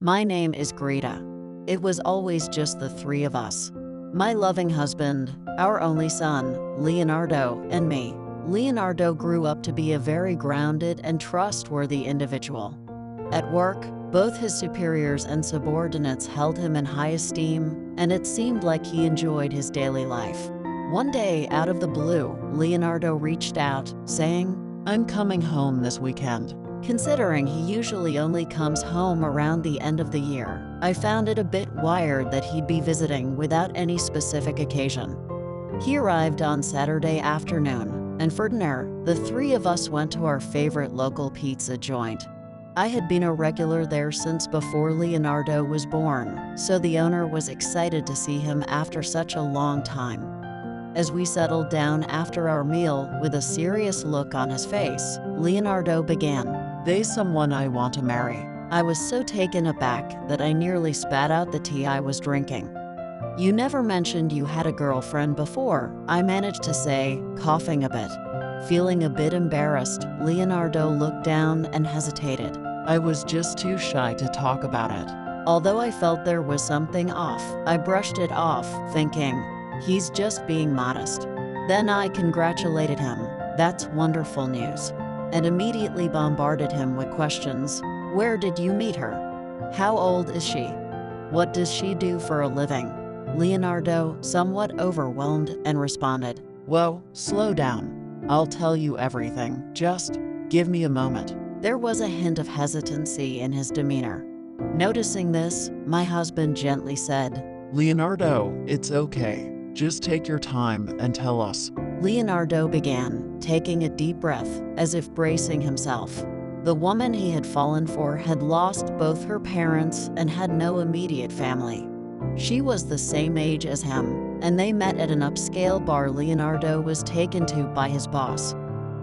My name is Greta. It was always just the three of us. My loving husband, our only son, Leonardo, and me. Leonardo grew up to be a very grounded and trustworthy individual. At work, both his superiors and subordinates held him in high esteem, and it seemed like he enjoyed his daily life. One day, out of the blue, Leonardo reached out, saying, "I'm coming home this weekend." Considering he usually only comes home around the end of the year, I found it a bit weird that he'd be visiting without any specific occasion. He arrived on Saturday afternoon, and for dinner, the three of us went to our favorite local pizza joint. I had been a regular there since before Leonardo was born, so the owner was excited to see him after such a long time. As we settled down after our meal with a serious look on his face, Leonardo began, "They's someone I want to marry." I was so taken aback that I nearly spat out the tea I was drinking. "You never mentioned you had a girlfriend before," I managed to say, coughing a bit. Feeling a bit embarrassed, Leonardo looked down and hesitated. I was just too shy to talk about it. Although I felt there was something off, I brushed it off, thinking, he's just being modest. Then I congratulated him. "That's wonderful news," and immediately bombarded him with questions. "Where did you meet her? How old is she? What does she do for a living?" Leonardo, somewhat overwhelmed, and responded, "Whoa, slow down. I'll tell you everything. Just give me a moment." There was a hint of hesitancy in his demeanor. Noticing this, my husband gently said, "Leonardo, it's okay. Just take your time and tell us." Leonardo began, taking a deep breath, as if bracing himself. The woman he had fallen for had lost both her parents and had no immediate family. She was the same age as him, and they met at an upscale bar Leonardo was taken to by his boss.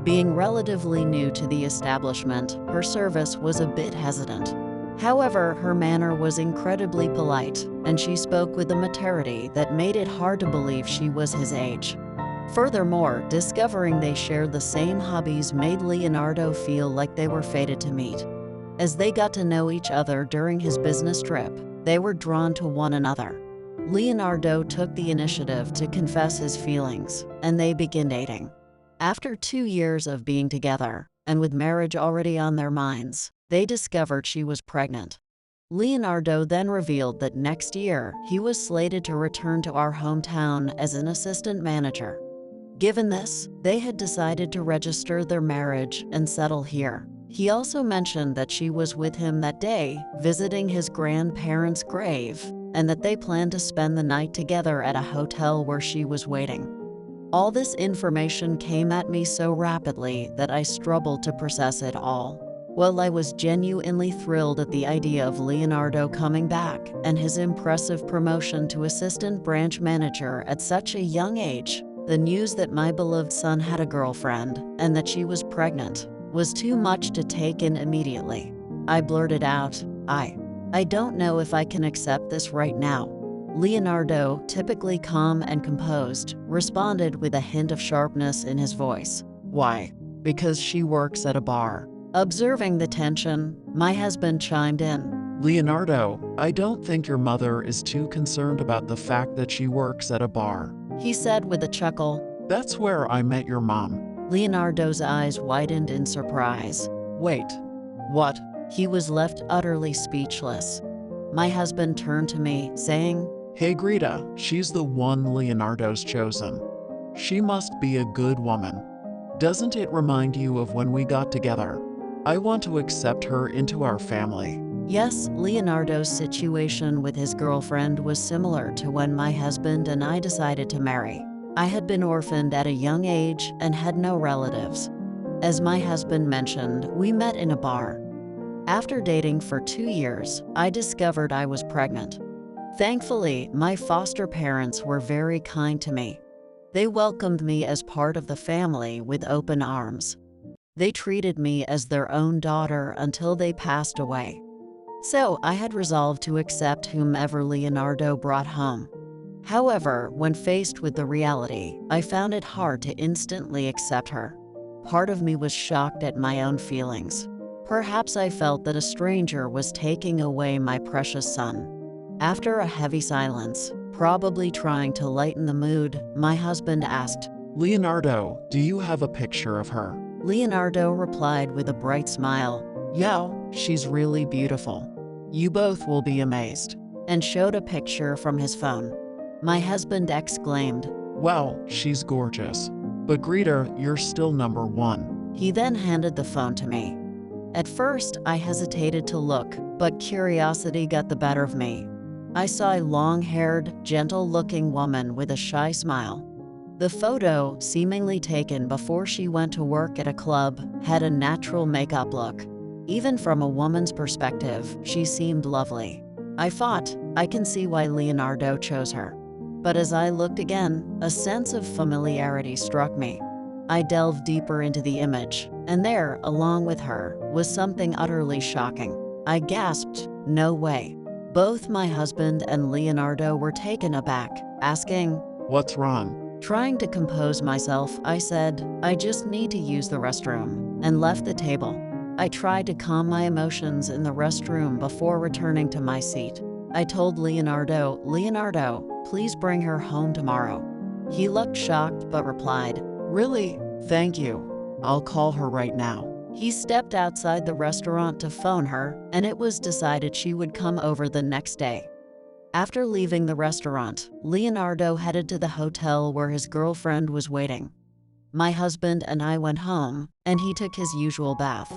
Being relatively new to the establishment, her service was a bit hesitant. However, her manner was incredibly polite, and she spoke with a maturity that made it hard to believe she was his age. Furthermore, discovering they shared the same hobbies made Leonardo feel like they were fated to meet. As they got to know each other during his business trip, they were drawn to one another. Leonardo took the initiative to confess his feelings, and they began dating. After 2 years of being together, and with marriage already on their minds, they discovered she was pregnant. Leonardo then revealed that next year he was slated to return to our hometown as an assistant manager. Given this, they had decided to register their marriage and settle here. He also mentioned that she was with him that day, visiting his grandparents' grave, and that they planned to spend the night together at a hotel where she was waiting. All this information came at me so rapidly that I struggled to process it all. While I was genuinely thrilled at the idea of Leonardo coming back and his impressive promotion to assistant branch manager at such a young age, the news that my beloved son had a girlfriend and that she was pregnant was too much to take in immediately. I blurted out, I don't know if I can accept this right now." Leonardo, typically calm and composed, responded with a hint of sharpness in his voice. "Why? Because she works at a bar." Observing the tension, my husband chimed in. "Leonardo, I don't think your mother is too concerned about the fact that she works at a bar," he said with a chuckle. "That's where I met your mom." Leonardo's eyes widened in surprise. "Wait, what?" He was left utterly speechless. My husband turned to me, saying, "Hey Greta, she's the one Leonardo's chosen. She must be a good woman. Doesn't it remind you of when we got together? I want to accept her into our family." Yes, Leonardo's situation with his girlfriend was similar to when my husband and I decided to marry. I had been orphaned at a young age and had no relatives. As my husband mentioned, we met in a bar. After dating for 2 years, I discovered I was pregnant. Thankfully, my foster parents were very kind to me. They welcomed me as part of the family with open arms. They treated me as their own daughter until they passed away. So I had resolved to accept whomever Leonardo brought home. However, when faced with the reality, I found it hard to instantly accept her. Part of me was shocked at my own feelings. Perhaps I felt that a stranger was taking away my precious son. After a heavy silence, probably trying to lighten the mood, my husband asked, Leonardo, do you have a picture of her? Leonardo replied with a bright smile, "Yeah, she's really beautiful. You both will be amazed," and showed a picture from his phone. My husband exclaimed, Well, she's gorgeous. But Greta, you're still number one. He then handed the phone to me. At first, I hesitated to look, but curiosity got the better of me. I saw a long-haired, gentle-looking woman with a shy smile. The photo, seemingly taken before she went to work at a club, had a natural makeup look. Even from a woman's perspective, she seemed lovely. I thought, I can see why Leonardo chose her. But as I looked again, a sense of familiarity struck me. I delved deeper into the image, and there, along with her, was something utterly shocking. I gasped, "No way." Both my husband and Leonardo were taken aback, asking, What's wrong? Trying to compose myself, I said, "I just need to use the restroom," and left the table. I tried to calm my emotions in the restroom before returning to my seat. I told Leonardo, "Leonardo, please bring her home tomorrow." He looked shocked but replied, Really? Thank you. I'll call her right now. He stepped outside the restaurant to phone her, and it was decided she would come over the next day. After leaving the restaurant, Leonardo headed to the hotel where his girlfriend was waiting. My husband and I went home, and he took his usual bath.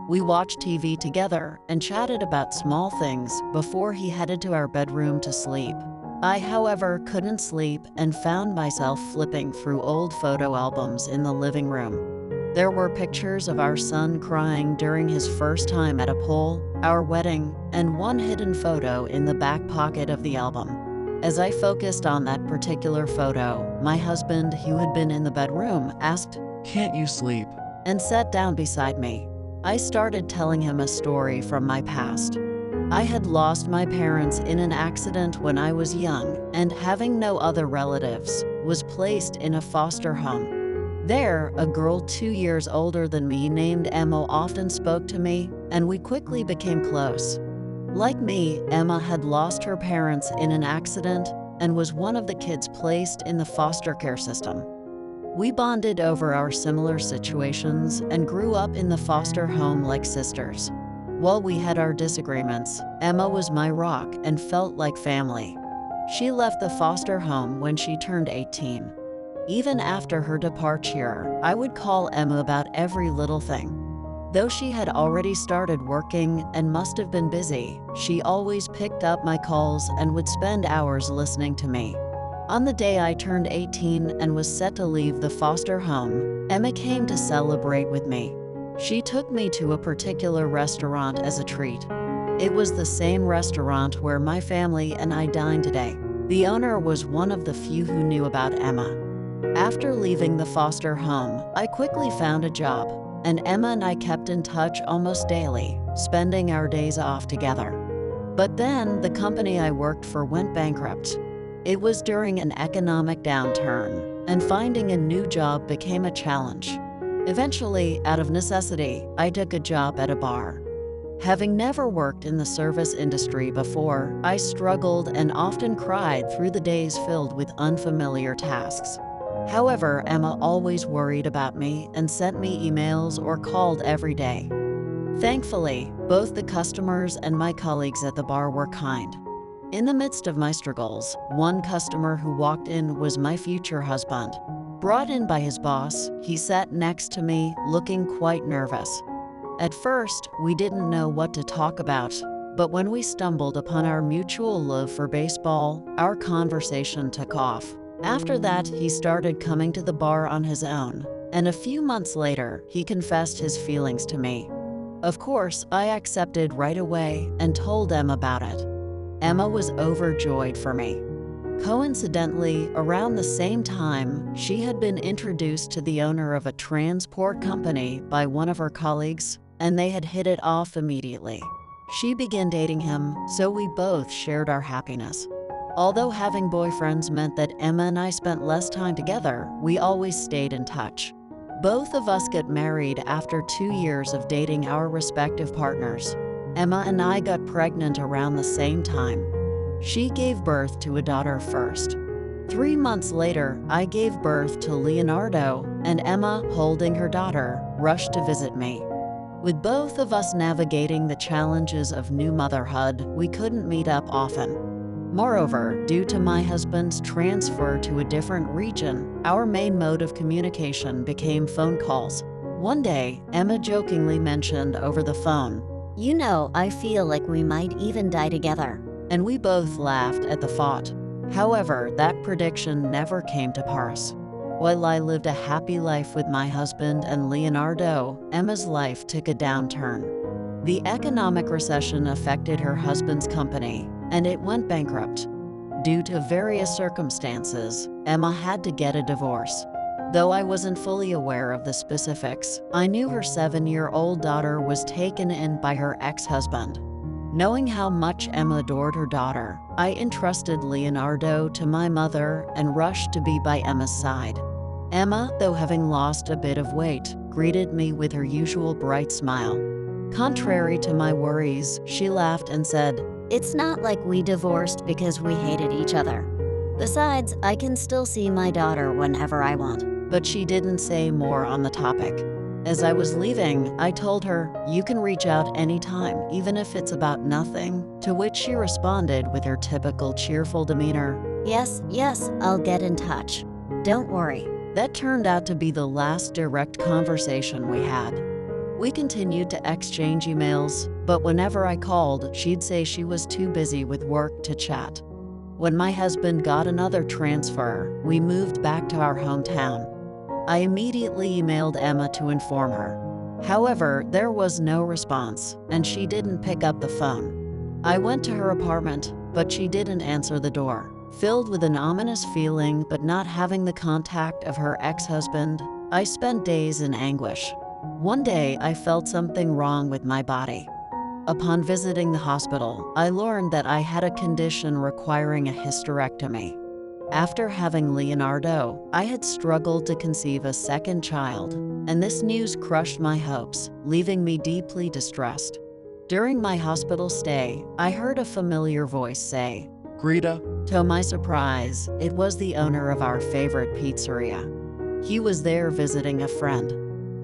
We watched TV together and chatted about small things before he headed to our bedroom to sleep. I, however, couldn't sleep and found myself flipping through old photo albums in the living room. There were pictures of our son crying during his first time at a pool, our wedding, and one hidden photo in the back pocket of the album. As I focused on that particular photo, my husband, who had been in the bedroom, asked, Can't you sleep? and sat down beside me. I started telling him a story from my past. I had lost my parents in an accident when I was young, and having no other relatives, was placed in a foster home. There, a girl 2 years older than me named Emma often spoke to me, and we quickly became close. Like me, Emma had lost her parents in an accident and was one of the kids placed in the foster care system. We bonded over our similar situations and grew up in the foster home like sisters. While we had our disagreements, Emma was my rock and felt like family. She left the foster home when she turned 18. Even after her departure, I would call Emma about every little thing. Though she had already started working and must have been busy, she always picked up my calls and would spend hours listening to me. On the day I turned 18 and was set to leave the foster home, Emma came to celebrate with me. She took me to a particular restaurant as a treat. It was the same restaurant where my family and I dined today. The owner was one of the few who knew about Emma. After leaving the foster home, I quickly found a job, and Emma and I kept in touch almost daily, spending our days off together. But then the company I worked for went bankrupt. It was during an economic downturn, and finding a new job became a challenge. Eventually, out of necessity, I took a job at a bar. Having never worked in the service industry before, I struggled and often cried through the days filled with unfamiliar tasks. However, Emma always worried about me and sent me emails or called every day. Thankfully, both the customers and my colleagues at the bar were kind. In the midst of my struggles, one customer who walked in was my future husband. Brought in by his boss, he sat next to me, looking quite nervous. At first, we didn't know what to talk about, but when we stumbled upon our mutual love for baseball, our conversation took off. After that, he started coming to the bar on his own, and a few months later, he confessed his feelings to me. Of course, I accepted right away and told Emma about it. Emma was overjoyed for me. Coincidentally, around the same time, she had been introduced to the owner of a transport company by one of her colleagues, and they had hit it off immediately. She began dating him, so we both shared our happiness. Although having boyfriends meant that Emma and I spent less time together, we always stayed in touch. Both of us get married after 2 years of dating our respective partners. Emma and I got pregnant around the same time. She gave birth to a daughter first. 3 months later, I gave birth to Leonardo, and Emma, holding her daughter, rushed to visit me. With both of us navigating the challenges of new motherhood, we couldn't meet up often. Moreover, due to my husband's transfer to a different region, our main mode of communication became phone calls. One day, Emma jokingly mentioned over the phone, "You know, I feel like we might even die together." and we both laughed at the thought. However, that prediction never came to pass. While I lived a happy life with my husband and Leonardo, Emma's life took a downturn. The economic recession affected her husband's company, and it went bankrupt. Due to various circumstances, Emma had to get a divorce. Though I wasn't fully aware of the specifics, I knew her 7-year-old daughter was taken in by her ex-husband. Knowing how much Emma adored her daughter, I entrusted Leonardo to my mother and rushed to be by Emma's side. Emma, though having lost a bit of weight, greeted me with her usual bright smile. Contrary to my worries, she laughed and said, "It's not like we divorced because we hated each other. Besides, I can still see my daughter whenever I want." but she didn't say more on the topic. As I was leaving, I told her, "You can reach out anytime, even if it's about nothing," to which she responded with her typical cheerful demeanor. Yes, I'll get in touch. Don't worry." That turned out to be the last direct conversation we had. We continued to exchange emails, but whenever I called, she'd say she was too busy with work to chat. When my husband got another transfer, we moved back to our hometown. I immediately emailed Emma to inform her. However, there was no response, and she didn't pick up the phone. I went to her apartment, but she didn't answer the door. Filled with an ominous feeling but not having the contact of her ex-husband, I spent days in anguish. One day, I felt something wrong with my body. Upon visiting the hospital, I learned that I had a condition requiring a hysterectomy. After having Leonardo, I had struggled to conceive a second child, and this news crushed my hopes, leaving me deeply distressed. During my hospital stay, I heard a familiar voice say, "Greta." To my surprise, it was the owner of our favorite pizzeria. He was there visiting a friend.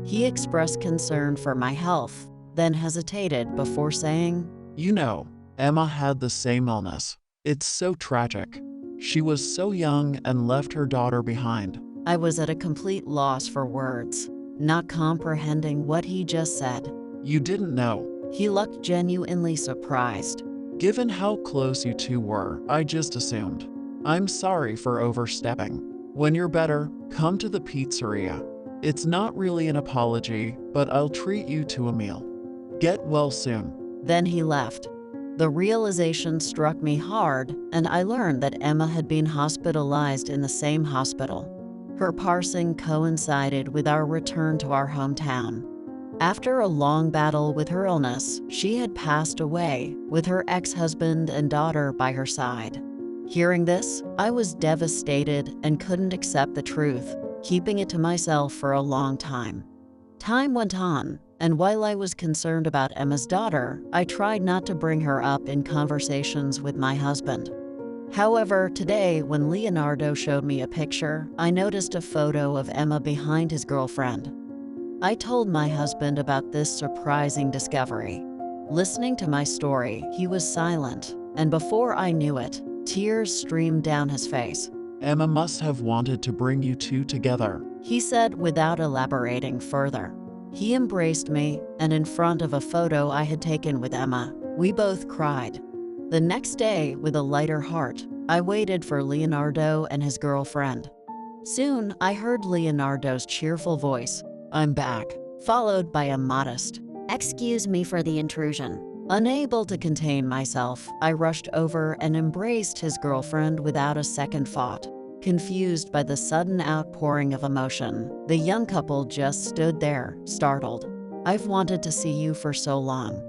He expressed concern for my health, then hesitated before saying, "You know, Emma had the same illness. It's so tragic. She was so young and left her daughter behind." I was at a complete loss for words, not comprehending what he just said. "You didn't know?" He looked genuinely surprised. "Given how close you two were, I just assumed. I'm sorry for overstepping. When you're better, come to the pizzeria. It's not really an apology, but I'll treat you to a meal. Get well soon." Then he left. The realization struck me hard, and I learned that Emma had been hospitalized in the same hospital. Her passing coincided with our return to our hometown. After a long battle with her illness, she had passed away, with her ex-husband and daughter by her side. Hearing this, I was devastated and couldn't accept the truth, keeping it to myself for a long time. Time went on, and while I was concerned about Emma's daughter, I tried not to bring her up in conversations with my husband. However, today, when Leonardo showed me a picture, I noticed a photo of Emma behind his girlfriend. I told my husband about this surprising discovery. Listening to my story, he was silent, and before I knew it, tears streamed down his face. "Emma must have wanted to bring you two together," he said without elaborating further. He embraced me, and in front of a photo I had taken with Emma, we both cried. The next day, with a lighter heart, I waited for Leonardo and his girlfriend. Soon, I heard Leonardo's cheerful voice, "I'm back," followed by a modest, "Excuse me for the intrusion." Unable to contain myself, I rushed over and embraced his girlfriend without a second thought. Confused by the sudden outpouring of emotion, the young couple just stood there, startled. "I've wanted to see you for so long."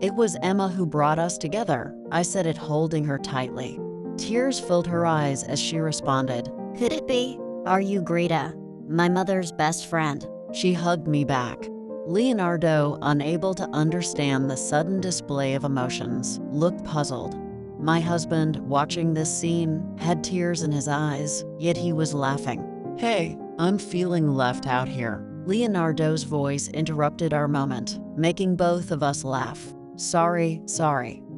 "It was Emma who brought us together," I said it, holding her tightly. Tears filled her eyes as she responded, "Could it be? Are you Greta, my mother's best friend?" She hugged me back. Leonardo, unable to understand the sudden display of emotions, looked puzzled. My husband, watching this scene, had tears in his eyes, yet he was laughing. Hey, I'm feeling left out here. Leonardo's voice interrupted our moment, making both of us laugh. Sorry,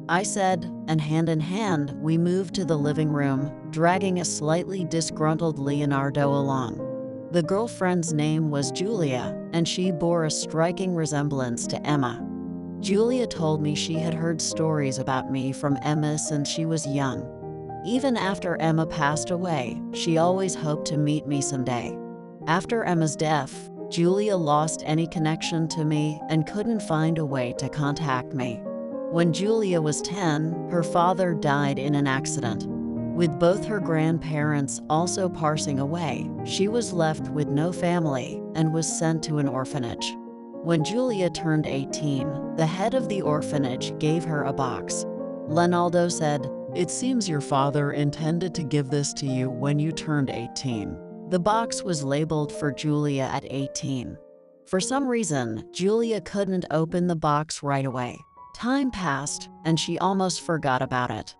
I said, and hand in hand, we moved to the living room, dragging a slightly disgruntled Leonardo along. The girlfriend's name was Julia, and she bore a striking resemblance to Emma. Julia told me she had heard stories about me from Emma since she was young. Even after Emma passed away, she always hoped to meet me someday. After Emma's death, Julia lost any connection to me and couldn't find a way to contact me. When Julia was 10, her father died in an accident. With both her grandparents also passing away, she was left with no family and was sent to an orphanage. When Julia turned 18, the head of the orphanage gave her a box. Leonardo said, It seems your father intended to give this to you when you turned 18. The box was labeled for Julia at 18. For some reason, Julia couldn't open the box right away. Time passed, and she almost forgot about it.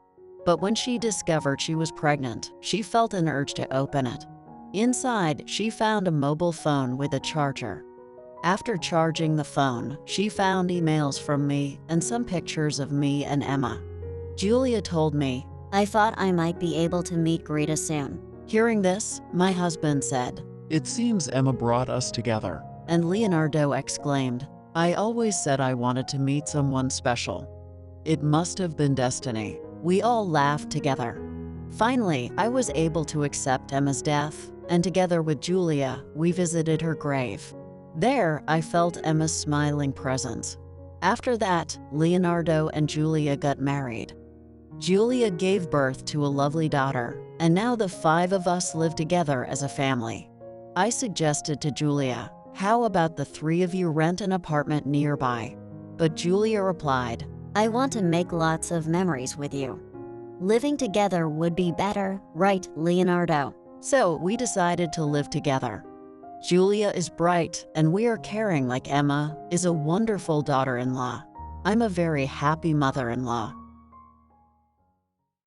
But when she discovered she was pregnant, she felt an urge to open it. Inside, she found a mobile phone with a charger. After charging the phone, she found emails from me and some pictures of me and Emma. Julia told me, I thought I might be able to meet Greta soon. Hearing this, my husband said, It seems Emma brought us together. And Leonardo exclaimed, I always said I wanted to meet someone special. It must have been destiny. We all laughed together. Finally, I was able to accept Emma's death, and together with Julia, we visited her grave. There, I felt Emma's smiling presence. After that, Leonardo and Julia got married. Julia gave birth to a lovely daughter, and now the 5 of us live together as a family. I suggested to Julia, how about the 3 of you rent an apartment nearby? But Julia replied, I want to make lots of memories with you. Living together would be better, right, Leonardo? So we decided to live together. Julia is bright, and we are caring like Emma is a wonderful daughter-in-law. I'm a very happy mother-in-law.